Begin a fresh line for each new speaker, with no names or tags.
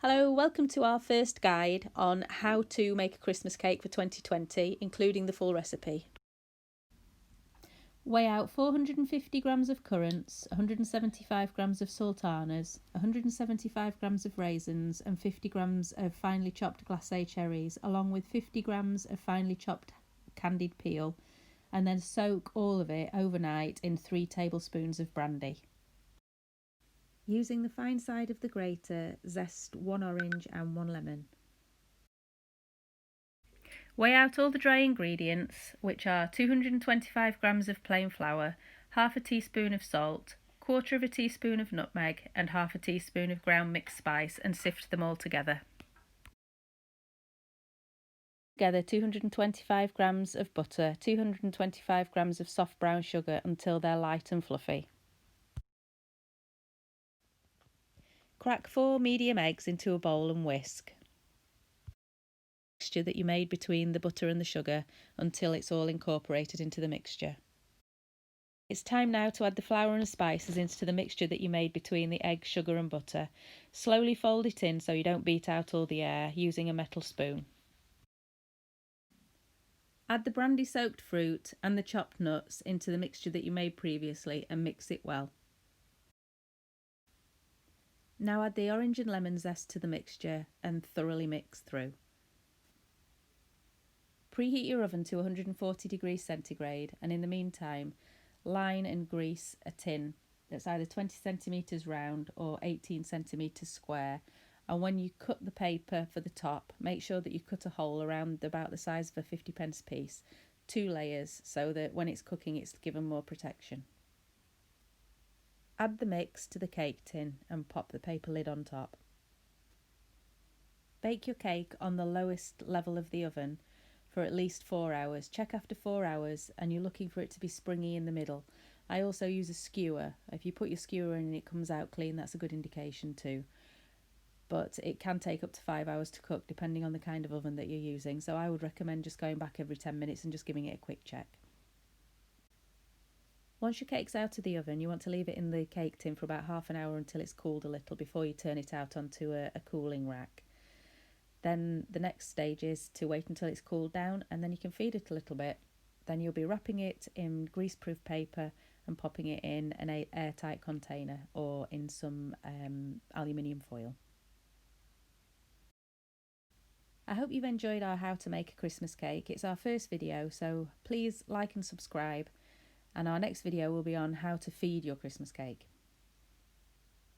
Hello, welcome to our first guide on how to make a Christmas cake for 2020, including the full recipe. Weigh out 450 grams of currants, 175 grams of sultanas, 175 grams of raisins and 50 grams of finely chopped glacé cherries, along with 50 grams of finely chopped candied peel, and then soak all of it overnight in 3 tablespoons of brandy. Using the fine side of the grater, zest 1 orange and 1 lemon. Weigh out all the dry ingredients, which are 225 grams of plain flour, half a teaspoon of salt, quarter of a teaspoon of nutmeg and half a teaspoon of ground mixed spice, and sift them all together. Together 225 grams of butter, 225 grams of soft brown sugar until they're light and fluffy. Crack 4 medium eggs into a bowl and whisk. Mixture that you made between the butter and the sugar until it's all incorporated into the mixture. It's time now to add the flour and spices into the mixture that you made between the egg, sugar and butter. Slowly fold it in so you don't beat out all the air using a metal spoon. Add the brandy soaked fruit and the chopped nuts into the mixture that you made previously and mix it well. Now add the orange and lemon zest to the mixture and thoroughly mix through. Preheat your oven to 140 degrees centigrade, and in the meantime, line and grease a tin that's either 20 centimetres round or 18 centimetres square. And when you cut the paper for the top, make sure that you cut a hole around about the size of a 50p piece, 2 layers, so that when it's cooking it's given more protection. Add the mix to the cake tin and pop the paper lid on top. Bake your cake on the lowest level of the oven for at least 4 hours. Check after 4 hours and you're looking for it to be springy in the middle. I also use a skewer. If you put your skewer in and it comes out clean, that's a good indication too. But it can take up to 5 hours to cook depending on the kind of oven that you're using. So I would recommend just going back every 10 minutes and just giving it a quick check. Once your cake's out of the oven, you want to leave it in the cake tin for about half an hour until it's cooled a little before you turn it out onto a cooling rack. Then the next stage is to wait until it's cooled down and then you can feed it a little bit. Then you'll be wrapping it in greaseproof paper and popping it in an airtight container or in some aluminium foil. I hope you've enjoyed our how to make a Christmas cake. It's our first video, so please like and subscribe. And our next video will be on how to feed your Christmas cake.